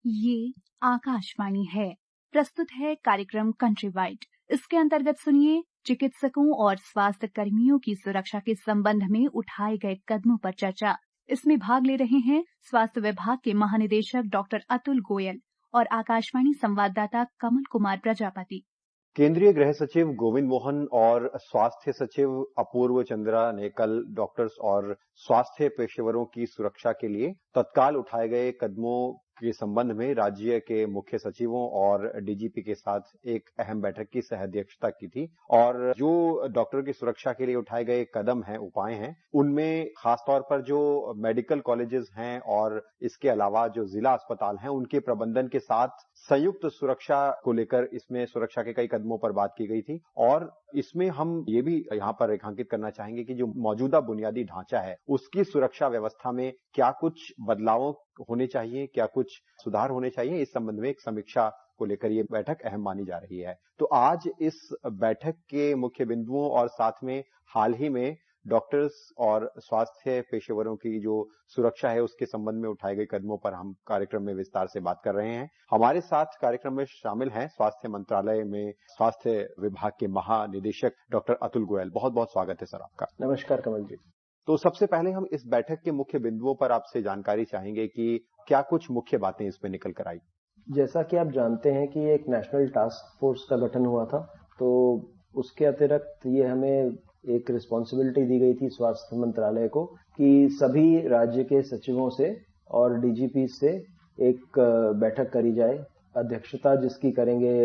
ये आकाशवाणी है। प्रस्तुत है कार्यक्रम कंट्री वाइड। इसके अंतर्गत सुनिए चिकित्सकों और स्वास्थ्य कर्मियों की सुरक्षा के संबंध में उठाए गए कदमों पर चर्चा। इसमें भाग ले रहे हैं स्वास्थ्य विभाग के महानिदेशक डॉक्टर अतुल गोयल और आकाशवाणी संवाददाता कमल कुमार प्रजापति। केंद्रीय गृह सचिव गोविंद मोहन और स्वास्थ्य सचिव अपूर्व चंद्रा ने कल डॉक्टर्स और स्वास्थ्य पेशेवरों की सुरक्षा के लिए तत्काल उठाए गए कदमों के संबंध में राज्य के मुख्य सचिवों और डीजीपी के साथ एक अहम बैठक की सहअध्यक्षता की थी। और जो डॉक्टर की सुरक्षा के लिए उठाए गए कदम हैं, उपाय हैं, उनमें खासतौर पर जो मेडिकल कॉलेजेस हैं और इसके अलावा जो जिला अस्पताल हैं, उनके प्रबंधन के साथ संयुक्त सुरक्षा को लेकर इसमें सुरक्षा के कई कदमों पर बात की गई थी। और इसमें हम ये भी यहाँ पर रेखांकित करना चाहेंगे कि जो मौजूदा बुनियादी ढांचा है, उसकी सुरक्षा व्यवस्था में क्या कुछ बदलाव होने चाहिए, क्या कुछ सुधार होने चाहिए, इस संबंध में एक समीक्षा को लेकर ये बैठक अहम मानी जा रही है। तो आज इस बैठक के मुख्य बिंदुओं और साथ में हाल ही में डॉक्टर्स और स्वास्थ्य पेशेवरों की जो सुरक्षा है, उसके संबंध में उठाए गए कदमों पर हम कार्यक्रम में विस्तार से बात कर रहे हैं। हमारे साथ कार्यक्रम में शामिल हैं स्वास्थ्य मंत्रालय में स्वास्थ्य विभाग के महानिदेशक डॉक्टर अतुल गोयल। बहुत बहुत स्वागत है सर आपका। नमस्कार कमल जी। तो सबसे पहले हम इस बैठक के मुख्य बिंदुओं पर आपसे जानकारी चाहेंगे कि क्या कुछ मुख्य बातें इसमें निकल कर आई। जैसा कि आप जानते हैं कि एक नेशनल टास्क फोर्स का गठन हुआ था, तो उसके अतिरिक्त ये हमें एक रिस्पॉन्सिबिलिटी दी गई थी स्वास्थ्य मंत्रालय को कि सभी राज्य के सचिवों से और डीजीपी से एक बैठक करी जाए, अध्यक्षता जिसकी करेंगे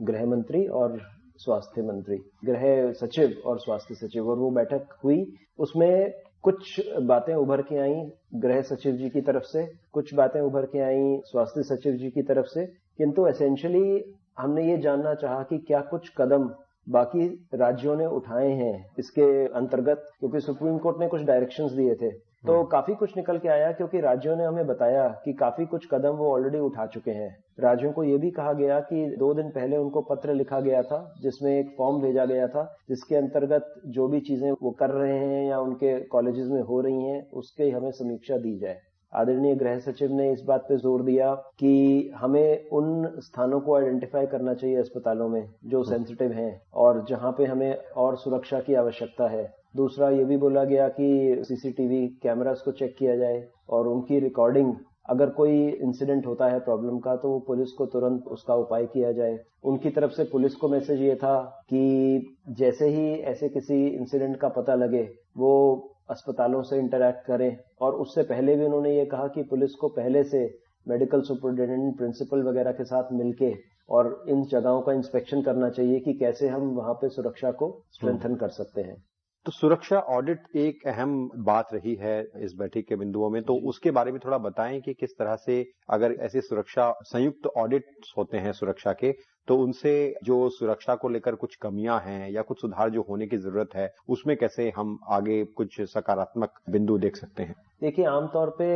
गृह मंत्री और स्वास्थ्य मंत्री, गृह सचिव और स्वास्थ्य सचिव। और वो बैठक हुई, उसमें कुछ बातें उभर के आई गृह सचिव जी की तरफ से, कुछ बातें उभर के आई स्वास्थ्य सचिव जी की तरफ से, किंतु एसेंशियली हमने ये जानना चाहा कि क्या कुछ कदम बाकी राज्यों ने उठाए हैं इसके अंतर्गत, क्योंकि सुप्रीम कोर्ट ने कुछ डायरेक्शंस दिए थे। तो काफी कुछ निकल के आया, क्योंकि राज्यों ने हमें बताया कि काफी कुछ कदम वो ऑलरेडी उठा चुके हैं। राज्यों को ये भी कहा गया कि 2 दिन पहले उनको पत्र लिखा गया था, जिसमें एक फॉर्म भेजा गया था, जिसके अंतर्गत जो भी चीजें वो कर रहे हैं या उनके कॉलेजेस में हो रही हैं, उसके हमें समीक्षा दी जाए। आदरणीय गृह सचिव ने इस बात पे जोर दिया कि हमें उन स्थानों को आइडेंटिफाई करना चाहिए अस्पतालों में जो सेंसिटिव हैं और जहां पे हमें और सुरक्षा की आवश्यकता है। दूसरा ये भी बोला गया कि सीसीटीवी कैमरास को चेक किया जाए और उनकी रिकॉर्डिंग, अगर कोई इंसिडेंट होता है प्रॉब्लम का, तो वो पुलिस को तुरंत उसका उपाय किया जाए। उनकी तरफ से पुलिस को मैसेज ये था कि जैसे ही ऐसे किसी इंसिडेंट का पता लगे वो अस्पतालों से इंटरैक्ट करें। और उससे पहले भी उन्होंने ये कहा कि पुलिस को पहले से मेडिकल सुपरिटेंडेंट, प्रिंसिपल वगैरह के साथ मिलके और इन जगहों का इंस्पेक्शन करना चाहिए कि कैसे हम वहां पे सुरक्षा को स्ट्रेंथन कर सकते हैं। तो सुरक्षा ऑडिट एक अहम बात रही है इस बैठक के बिंदुओं में, तो उसके बारे में थोड़ा बताएं कि किस तरह से अगर ऐसे सुरक्षा संयुक्त ऑडिट होते हैं सुरक्षा के, तो उनसे जो सुरक्षा को लेकर कुछ कमियां हैं या कुछ सुधार जो होने की जरूरत है, उसमें कैसे हम आगे कुछ सकारात्मक बिंदु देख सकते हैं। देखिए, आमतौर पे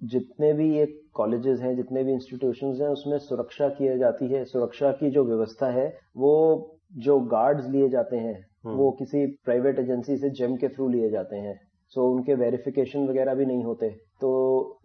जितने भी ये कॉलेजेस हैं, जितने भी इंस्टीट्यूशंस हैं, उसमें सुरक्षा की जाती है। सुरक्षा की जो व्यवस्था है, वो जो गार्ड्स लिए जाते हैं वो किसी प्राइवेट एजेंसी से जेम के थ्रू लिए जाते हैं, सो उनके वेरिफिकेशन वगैरह भी नहीं होते। तो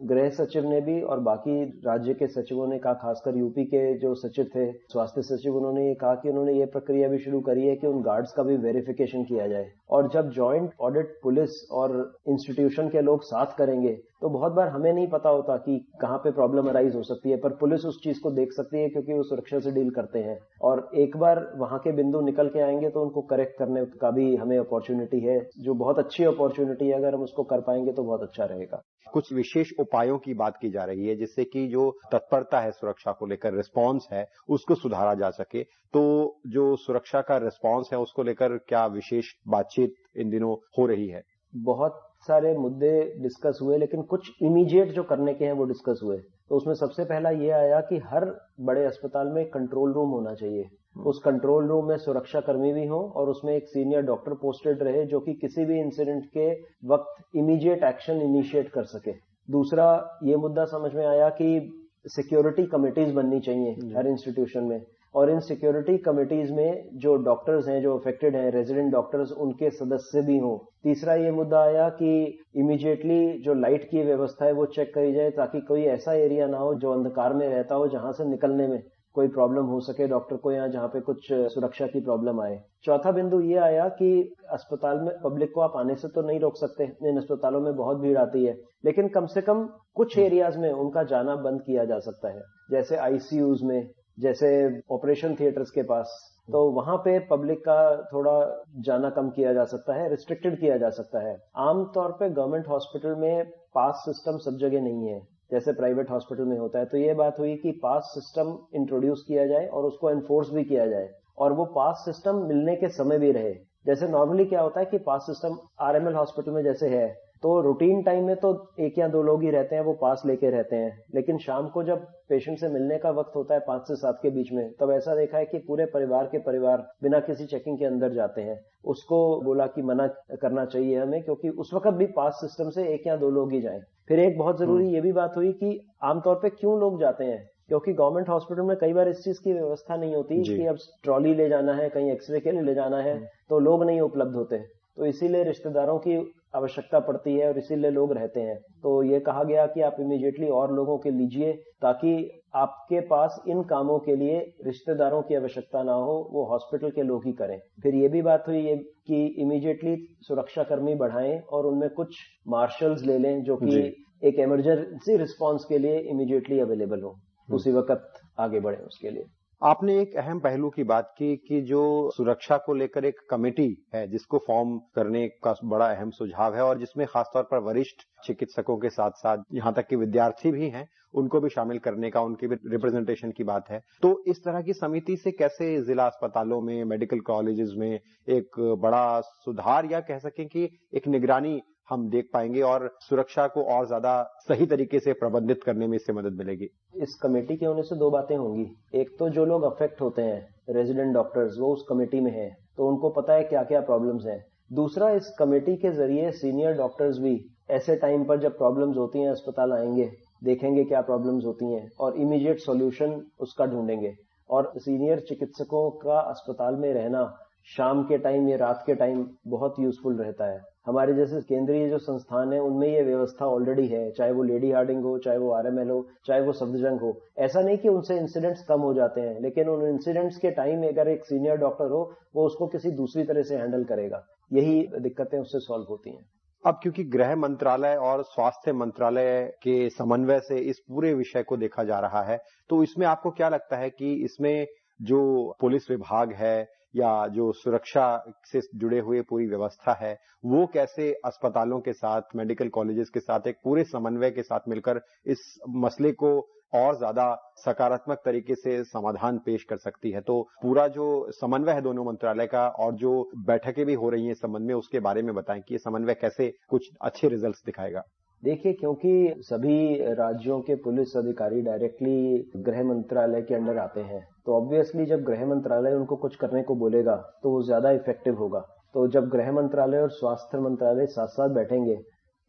गृह सचिव ने भी और बाकी राज्य के सचिवों ने कहा, खासकर यूपी के जो सचिव थे स्वास्थ्य सचिव, उन्होंने ये कहा कि उन्होंने ये प्रक्रिया भी शुरू करी है कि उन गार्ड्स का भी वेरिफिकेशन किया जाए। और जब जॉइंट ऑडिट पुलिस और इंस्टीट्यूशन के लोग साथ करेंगे तो बहुत बार हमें नहीं पता होता कि कहाँ पे प्रॉब्लम अराइज हो सकती है, पर पुलिस उस चीज को देख सकती है क्योंकि वो सुरक्षा से डील करते हैं। और एक बार वहां के बिंदु निकल के आएंगे तो उनको करेक्ट करने का भी हमें अपॉर्चुनिटी है, जो बहुत अच्छी अपॉर्चुनिटी है। अगर हम उसको कर पाएंगे तो बहुत अच्छा रहेगा। कुछ विशेष उपायों की बात की जा रही है जिससे कि जो तत्परता है सुरक्षा को लेकर, रिस्पांस है, उसको सुधारा जा सके। तो जो सुरक्षा का रिस्पांस है उसको लेकर क्या विशेष बातचीत इन दिनों हो रही है? बहुत सारे मुद्दे डिस्कस हुए, लेकिन कुछ इमीडिएट जो करने के हैं वो डिस्कस हुए। तो उसमें सबसे पहला ये आया कि हर बड़े अस्पताल में कंट्रोल रूम होना चाहिए। उस कंट्रोल रूम में सुरक्षा कर्मी भी हो और उसमें एक सीनियर डॉक्टर पोस्टेड रहे जो कि किसी भी इंसिडेंट के वक्त इमीडिएट एक्शन इनिशिएट कर सके। दूसरा ये मुद्दा समझ में आया कि सिक्योरिटी कमिटीज बननी चाहिए हर इंस्टीट्यूशन में, और इन सिक्योरिटी कमिटीज में जो डॉक्टर्स हैं, जो अफेक्टेड हैं, रेजिडेंट डॉक्टर्स, उनके सदस्य भी हों। तीसरा ये मुद्दा आया कि इमीडिएटली जो लाइट की व्यवस्था है वो चेक करी जाए, ताकि कोई ऐसा एरिया ना हो जो अंधकार में रहता हो, जहां से निकलने में कोई प्रॉब्लम हो सके डॉक्टर को, या जहां पे कुछ सुरक्षा की प्रॉब्लम आए। चौथा बिंदु ये आया कि अस्पताल में पब्लिक को आप आने से तो नहीं रोक सकते, इन अस्पतालों में बहुत भीड़ आती है, लेकिन कम से कम कुछ एरियाज में उनका जाना बंद किया जा सकता है, जैसे आईसीयूज में, जैसे ऑपरेशन थिएटर्स के पास, तो वहां पे पब्लिक का थोड़ा जाना कम किया जा सकता है, रिस्ट्रिक्टेड किया जा सकता है। आमतौर पे गवर्नमेंट हॉस्पिटल में पास सिस्टम सब जगह नहीं है जैसे प्राइवेट हॉस्पिटल में होता है, तो ये बात हुई कि पास सिस्टम इंट्रोड्यूस किया जाए और उसको एनफोर्स भी किया जाए, और वो पास सिस्टम मिलने के समय भी रहे। जैसे नॉर्मली क्या होता है कि पास सिस्टम आरएमएल हॉस्पिटल में जैसे है, तो रूटीन टाइम में तो 1 या 2 लोग ही रहते हैं, वो पास लेके रहते हैं, लेकिन शाम को जब पेशेंट से मिलने का वक्त होता है 5 से 7 के बीच में, तब ऐसा देखा है कि पूरे परिवार के परिवार बिना किसी चेकिंग के अंदर जाते हैं। उसको बोला कि मना करना चाहिए हमें, क्योंकि उस वक्त भी पास सिस्टम से 1 या 2 लोग ही जाएं। फिर एक बहुत जरूरी ये भी बात हुई कि आमतौर पे क्यों लोग जाते हैं, क्योंकि गवर्नमेंट हॉस्पिटल में कई बार इस चीज की व्यवस्था नहीं होती कि अब ट्रॉली ले जाना है, कहीं एक्सरे के लिए ले जाना है, तो लोग नहीं उपलब्ध होते, तो इसीलिए रिश्तेदारों की आवश्यकता पड़ती है और इसीलिए लोग रहते हैं। तो ये कहा गया कि आप इमीडिएटली और लोगों के लीजिए, ताकि आपके पास इन कामों के लिए रिश्तेदारों की आवश्यकता ना हो, वो हॉस्पिटल के लोग ही करें। फिर ये भी बात हुई ये कि इमीडिएटली सुरक्षा कर्मी बढ़ाएं और उनमें कुछ मार्शल्स ले लें जो कि एक इमरजेंसी रिस्पांस के लिए इमीडिएटली अवेलेबल हो, उसी वक्त आगे बढ़े उसके लिए। आपने एक अहम पहलू की बात की कि जो सुरक्षा को लेकर एक कमेटी है जिसको फॉर्म करने का बड़ा अहम सुझाव है, और जिसमें खासतौर पर वरिष्ठ चिकित्सकों के साथ साथ यहाँ तक कि विद्यार्थी भी हैं, उनको भी शामिल करने का, उनकी भी रिप्रेजेंटेशन की बात है। तो इस तरह की समिति से कैसे जिला अस्पतालों में, मेडिकल कॉलेजेस में एक बड़ा सुधार, या कह सकें कि एक निगरानी हम देख पाएंगे और सुरक्षा को और ज्यादा सही तरीके से प्रबंधित करने में इससे मदद मिलेगी? इस कमेटी के होने से 2 बातें होंगी। एक तो जो लोग अफेक्ट होते हैं, रेजिडेंट डॉक्टर्स, वो उस कमेटी में हैं, तो उनको पता है क्या क्या प्रॉब्लम्स हैं। दूसरा, इस कमेटी के जरिए सीनियर डॉक्टर्स भी ऐसे टाइम पर जब प्रॉब्लम्स होती हैं अस्पताल आएंगे, देखेंगे क्या प्रॉब्लम्स होती हैं और इमीडिएट सॉल्यूशन उसका ढूंढेंगे। और सीनियर चिकित्सकों का अस्पताल में रहना शाम के टाइम या रात के टाइम बहुत यूजफुल रहता है। हमारे जैसे केंद्रीय जो संस्थान है उनमें ये व्यवस्था ऑलरेडी है, चाहे वो लेडी हार्डिंग हो, चाहे वो आरएमएल हो, चाहे वो सफदरजंग हो। ऐसा नहीं कि उनसे इंसिडेंट्स कम हो जाते हैं, लेकिन उन इंसिडेंट्स के टाइम अगर एक सीनियर डॉक्टर हो, वो उसको किसी दूसरी तरह से हैंडल करेगा। यही दिक्कतें उससे सॉल्व होती हैं। अब क्योंकि गृह मंत्रालय और स्वास्थ्य मंत्रालय के समन्वय से इस पूरे विषय को देखा जा रहा है, तो इसमें आपको क्या लगता है कि इसमें जो पुलिस विभाग है या जो सुरक्षा से जुड़े हुए पूरी व्यवस्था है, वो कैसे अस्पतालों के साथ, मेडिकल कॉलेजेस के साथ एक पूरे समन्वय के साथ मिलकर इस मसले को और ज्यादा सकारात्मक तरीके से समाधान पेश कर सकती है? तो पूरा जो समन्वय है दोनों मंत्रालय का और जो बैठकें भी हो रही हैं इस संबंध में, उसके बारे में बताएं कि ये समन्वय कैसे कुछ अच्छे रिजल्ट्स दिखाएगा। देखिए, क्योंकि सभी राज्यों के पुलिस अधिकारी डायरेक्टली गृह मंत्रालय के अंडर आते हैं, तो ऑब्वियसली जब गृह मंत्रालय उनको कुछ करने को बोलेगा तो वो ज्यादा इफेक्टिव होगा। तो जब गृह मंत्रालय और स्वास्थ्य मंत्रालय साथ साथ बैठेंगे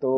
तो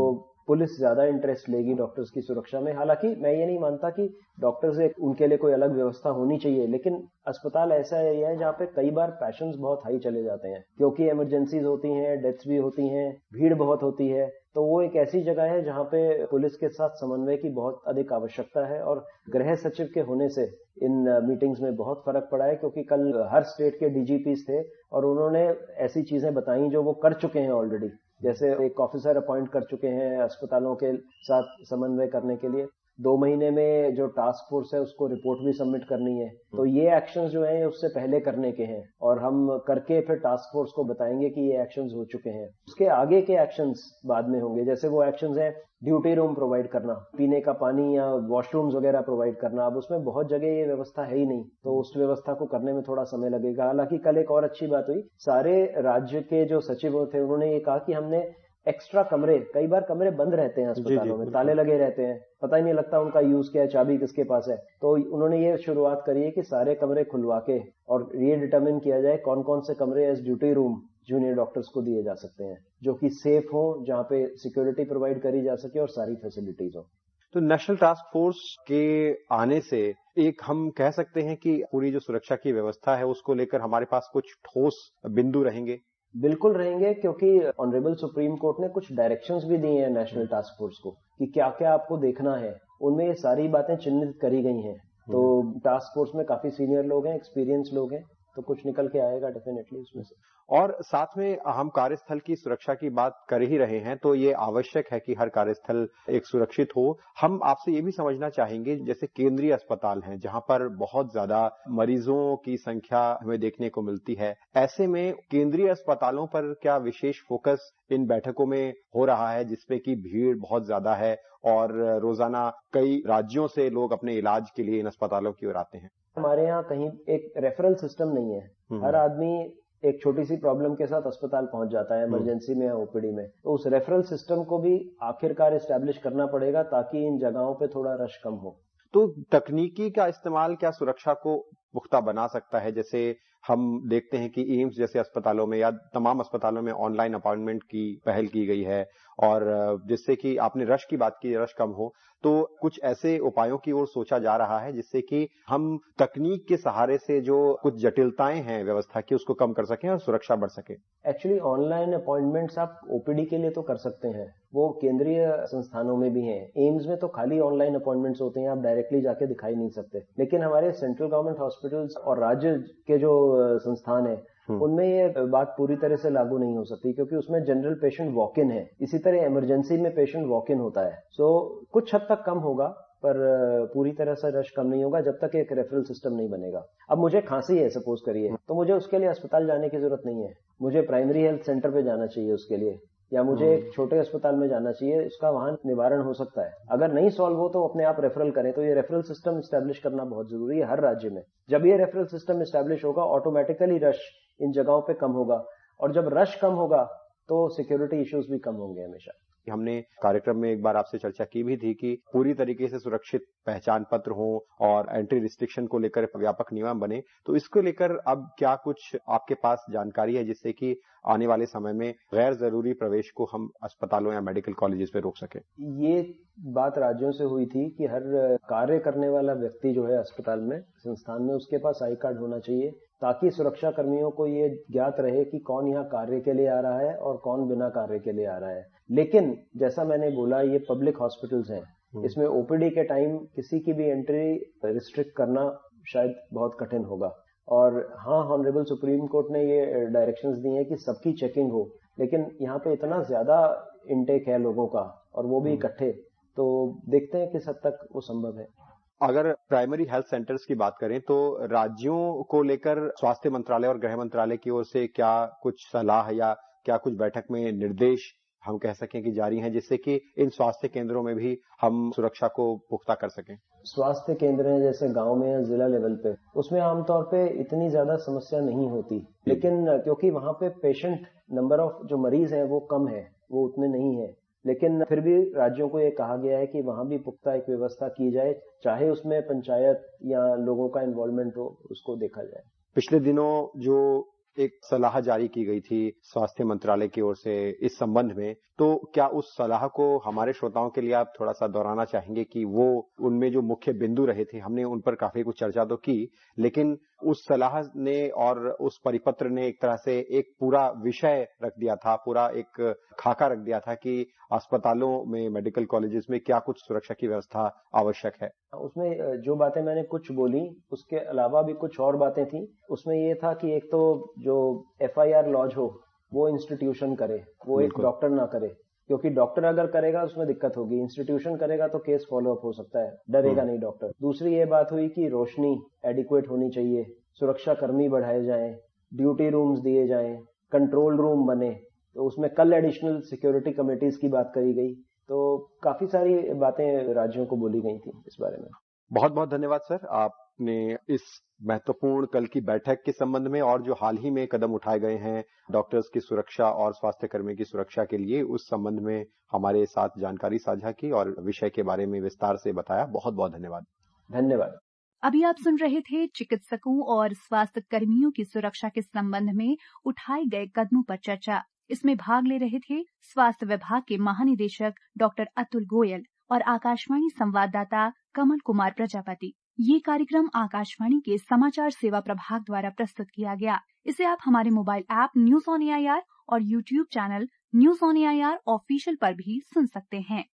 पुलिस ज्यादा इंटरेस्ट लेगी डॉक्टर्स की सुरक्षा में। हालांकि मैं ये नहीं मानता कि डॉक्टर्स उनके लिए कोई अलग व्यवस्था होनी चाहिए, लेकिन अस्पताल ऐसा एरिया है जहाँ पे कई बार पैशंस बहुत हाई चले जाते हैं, क्योंकि इमरजेंसीज होती हैं, डेथ्स भी होती हैं, भीड़ बहुत होती है। तो वो एक ऐसी जगह है जहाँ पे पुलिस के साथ समन्वय की बहुत अधिक आवश्यकता है, और गृह सचिव के होने से इन मीटिंग्स में बहुत फर्क पड़ा है, क्योंकि कल हर स्टेट के डीजीपीज थे और उन्होंने ऐसी चीजें बताई जो वो कर चुके हैं ऑलरेडी। जैसे एक ऑफिसर अपॉइंट कर चुके हैं अस्पतालों के साथ समन्वय करने के लिए। 2 महीने में जो टास्क फोर्स है उसको रिपोर्ट भी सबमिट करनी है। तो ये एक्शंस जो हैं उससे पहले करने के हैं, और हम करके फिर टास्क फोर्स को बताएंगे कि ये एक्शंस हो चुके हैं। उसके आगे के एक्शंस बाद में होंगे, जैसे वो एक्शंस हैं ड्यूटी रूम प्रोवाइड करना, पीने का पानी या वॉशरूम्स वगैरह प्रोवाइड करना। अब उसमें बहुत जगह ये व्यवस्था है ही नहीं, तो उस व्यवस्था को करने में थोड़ा समय लगेगा। हालांकि कल एक और अच्छी बात हुई, सारे राज्य के जो सचिव थे उन्होंने ये कहा कि हमने एक्स्ट्रा कमरे, कई बार कमरे बंद रहते हैं अस्पतालों में, ताले लगे रहते हैं, पता ही नहीं लगता उनका यूज क्या है, चाबी किसके पास है। तो उन्होंने ये शुरुआत करी है कि सारे कमरे खुलवा के और ये डिटरमिन किया जाए कौन कौन से कमरे as duty room junior doctors को दिए जा सकते हैं, जो कि सेफ हो, जहाँ पे सिक्योरिटी प्रोवाइड करी जा सके और सारी फैसिलिटीज हो। तो नेशनल टास्क फोर्स के आने से एक हम कह सकते हैं कि पूरी जो सुरक्षा की व्यवस्था है उसको लेकर हमारे पास कुछ ठोस बिंदु रहेंगे। बिल्कुल रहेंगे, क्योंकि ऑनरेबल सुप्रीम कोर्ट ने कुछ डायरेक्शंस भी दिए हैं नेशनल टास्क फोर्स को कि क्या क्या आपको देखना है। उनमें ये सारी बातें चिन्हित करी गई हैं। तो टास्क फोर्स में काफी सीनियर लोग हैं, एक्सपीरियंस लोग हैं, तो कुछ निकल के आएगा डेफिनेटली उसमें से। और साथ में हम कार्यस्थल की सुरक्षा की बात कर ही रहे हैं, तो ये आवश्यक है कि हर कार्यस्थल एक सुरक्षित हो। हम आपसे ये भी समझना चाहेंगे, जैसे केंद्रीय अस्पताल हैं जहां पर बहुत ज्यादा मरीजों की संख्या हमें देखने को मिलती है, ऐसे में केंद्रीय अस्पतालों पर क्या विशेष फोकस इन बैठकों में हो रहा है, जिसपे कि भीड़ बहुत ज्यादा है और रोजाना कई राज्यों से लोग अपने इलाज के लिए इन अस्पतालों की ओर आते हैं? हमारे यहाँ कहीं एक रेफरल सिस्टम नहीं है। हर आदमी एक छोटी सी प्रॉब्लम के साथ अस्पताल पहुंच जाता है, इमरजेंसी में या ओपीडी में। तो उस रेफरल सिस्टम को भी आखिरकार एस्टैब्लिश करना पड़ेगा ताकि इन जगहों पे थोड़ा रश कम हो। तो तकनीकी का इस्तेमाल क्या सुरक्षा को पुख्ता बना सकता है? जैसे हम देखते हैं कि एम्स जैसे अस्पतालों में या तमाम अस्पतालों में ऑनलाइन अपॉइंटमेंट की पहल की गई है, और जिससे कि आपने रश की बात की, रश कम हो, तो कुछ ऐसे उपायों की ओर सोचा जा रहा है जिससे कि हम तकनीक के सहारे से जो कुछ जटिलताएं हैं व्यवस्था की उसको कम कर सकें और सुरक्षा बढ़ सके। एक्चुअली ऑनलाइन अपॉइंटमेंट्स आप ओपीडी के लिए तो कर सकते हैं, वो केंद्रीय संस्थानों में भी हैं। एम्स में तो खाली ऑनलाइन अपॉइंटमेंट्स होते हैं, आप डायरेक्टली जाके दिखाई नहीं सकते। लेकिन हमारे सेंट्रल गवर्नमेंट हॉस्पिटल्स और राज्य के जो संस्थान है उनमें ये बात पूरी तरह से लागू नहीं हो सकती, क्योंकि उसमें जनरल पेशेंट वॉक इन है। इसी तरह इमरजेंसी में पेशेंट वॉक इन होता है। सो कुछ हद तक कम होगा, पर पूरी तरह से रश कम नहीं होगा जब तक एक रेफरल सिस्टम नहीं बनेगा। अब मुझे खांसी है सपोज करिए, तो मुझे उसके लिए अस्पताल जाने की जरूरत नहीं है। मुझे प्राइमरी हेल्थ सेंटर पे जाना चाहिए उसके लिए, या मुझे एक छोटे अस्पताल में जाना चाहिए, इसका वहां निवारण हो सकता है। अगर नहीं सॉल्व हो तो अपने आप रेफरल करें। तो ये रेफरल सिस्टम एस्टैब्लिश करना बहुत जरूरी है हर राज्य में। जब ये रेफरल सिस्टम एस्टैब्लिश होगा, ऑटोमेटिकली रश इन जगहों पे कम होगा, और जब रश कम होगा तो सिक्योरिटी इश्यूज भी कम होंगे हमेशा। हमने कार्यक्रम में एक बार आपसे चर्चा की भी थी कि पूरी तरीके से सुरक्षित पहचान पत्र हो और एंट्री रिस्ट्रिक्शन को लेकर व्यापक नियम बने। तो इसको लेकर अब क्या कुछ आपके पास जानकारी है जिससे कि आने वाले समय में गैर जरूरी प्रवेश को हम अस्पतालों या मेडिकल कॉलेजेस पे रोक सके? ये बात राज्यों से हुई थी कि हर कार्य करने वाला व्यक्ति जो है अस्पताल में, संस्थान में, उसके पास आई कार्ड होना चाहिए, ताकि सुरक्षा कर्मियों को ये ज्ञात रहे कि कौन यहाँ कार्य के लिए आ रहा है और कौन बिना कार्य के लिए आ रहा है। लेकिन जैसा मैंने बोला, ये पब्लिक हॉस्पिटल्स हैं, इसमें ओपीडी के टाइम किसी की भी एंट्री रिस्ट्रिक्ट करना शायद बहुत कठिन होगा। और हाँ, ऑनरेबल सुप्रीम कोर्ट ने ये डायरेक्शंस दी हैं कि सबकी चेकिंग हो, लेकिन यहाँ पे इतना ज्यादा इनटेक है लोगों का, और वो भी इकट्ठे, तो देखते हैं किस हद तक वो संभव है। अगर प्राइमरी हेल्थ सेंटर्स की बात करें तो राज्यों को लेकर स्वास्थ्य मंत्रालय और गृह मंत्रालय की ओर से क्या कुछ सलाह या क्या कुछ बैठक में निर्देश हम कह सकें कि जारी हैं, जिससे कि इन स्वास्थ्य केंद्रों में भी हम सुरक्षा को पुख्ता कर सकें? स्वास्थ्य केंद्र हैं जैसे गांव में या जिला लेवल पे, उसमें आमतौर पे इतनी ज्यादा समस्या नहीं होती। लेकिन क्योंकि वहां पे पेशेंट नंबर ऑफ जो मरीज हैं वो कम है, वो उतने नहीं है, लेकिन फिर भी राज्यों को ये कहा गया है कि वहां भी पुख्ता एक व्यवस्था की जाए, चाहे उसमें पंचायत या लोगों का इन्वॉल्वमेंट हो, उसको देखा जाए। पिछले दिनों जो एक सलाह जारी की गई थी स्वास्थ्य मंत्रालय की ओर से इस संबंध में, तो क्या उस सलाह को हमारे श्रोताओं के लिए आप थोड़ा सा दोहराना चाहेंगे कि वो उनमें जो मुख्य बिंदु रहे थे, हमने उन पर काफी कुछ चर्चा तो की, लेकिन उस सलाह ने और उस परिपत्र ने एक तरह से एक पूरा विषय रख दिया था, पूरा एक खाका रख दिया था कि अस्पतालों में, मेडिकल कॉलेजेस में क्या कुछ सुरक्षा की व्यवस्था आवश्यक है। उसमें जो बातें मैंने कुछ बोली, उसके अलावा भी कुछ और बातें थी। उसमें ये था कि एक तो जो FIR लॉज हो वो इंस्टीट्यूशन करे, वो एक डॉक्टर ना करे, क्योंकि डॉक्टर अगर करेगा उसमें दिक्कत होगी, इंस्टीट्यूशन करेगा तो केस फॉलो अप हो सकता है, डरेगा नहीं डॉक्टर। दूसरी ये बात हुई कि रोशनी एडिक्वेट होनी चाहिए, सुरक्षा कर्मी बढ़ाए जाएं, ड्यूटी रूम्स दिए जाएं, कंट्रोल रूम बने, तो उसमें कल एडिशनल सिक्योरिटी कमेटीज की बात करी गई। तो काफी सारी बातें राज्यों को बोली गई थी इस बारे में। बहुत बहुत धन्यवाद सर, आपने इस महत्वपूर्ण कल की बैठक के संबंध में और जो हाल ही में कदम उठाए गए हैं डॉक्टर्स की सुरक्षा और स्वास्थ्य कर्मी की सुरक्षा के लिए, उस संबंध में हमारे साथ जानकारी साझा की और विषय के बारे में विस्तार से बताया। बहुत बहुत धन्यवाद। धन्यवाद। अभी आप सुन रहे थे चिकित्सकों और स्वास्थ्य कर्मियों की सुरक्षा के संबंध में उठाए गए कदमों पर चर्चा। इसमें भाग ले रहे थे स्वास्थ्य विभाग के महानिदेशक डॉक्टर अतुल गोयल और आकाशवाणी संवाददाता कमल कुमार प्रजापति। ये कार्यक्रम आकाशवाणी के समाचार सेवा प्रभाग द्वारा प्रस्तुत किया गया। इसे आप हमारे mobile app news on AIR और YouTube channel news on AIR official पर भी सुन सकते हैं।